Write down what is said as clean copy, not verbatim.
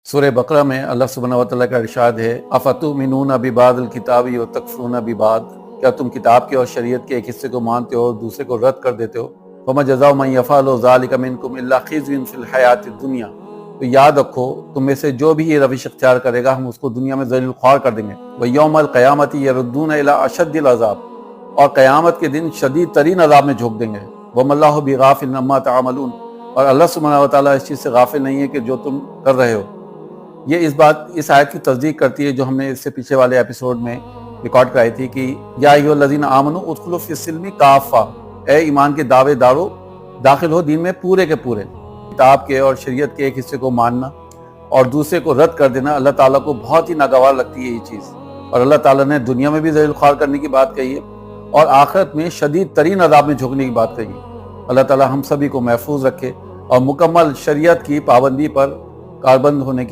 سورہ بقرہ میں اللہ سبحانہ و تعالیٰ کا ارشاد ہے افتؤمنون ببعض الکتاب وتکفرون ببعض، کیا تم کتاب کے اور شریعت کے ایک حصے کو مانتے ہو اور دوسرے کو رد کر دیتے ہو؟ فما جزاء من یفعل ذلک منکم الا خزی فی الحیاۃ الدنیا، تو یاد رکھو تم میں سے جو بھی یہ روش اختیار کرے گا ہم اس کو دنیا میں ذلیل خوار کر دیں گے، ویوم القیامۃ یردون الی اشد العذاب، اور قیامت کے دن شدید ترین عذاب میں جھونک دیں گے، وما اللہ بغافل عما تعملون، اور اللہ سبحانہ و تعالیٰ اس چیز سے غافل نہیں ہے کہ جو تم کر رہے ہو۔ یہ اس آیت کی تصدیق کرتی ہے جو ہم نے اس سے پیچھے والے ایپیسوڈ میں ریکارڈ کرائی تھی کہ یا ایھا الذین آمنوا ادخلوا فی السلم کافہ، اے ایمان کے دعوے دارو داخل ہو دین میں پورے کے پورے۔ کتاب کے اور شریعت کے ایک حصے کو ماننا اور دوسرے کو رد کر دینا اللہ تعالیٰ کو بہت ہی ناگوار لگتی ہے یہ چیز، اور اللہ تعالیٰ نے دنیا میں بھی ذلیل خوار کرنے کی بات کہی ہے اور آخرت میں شدید ترین عذاب میں جھونکنے کی بات کہی ہے۔ اللہ تعالیٰ ہم سبھی کو محفوظ رکھے اور مکمل شریعت کی پابندی پر کاربند ہونے کی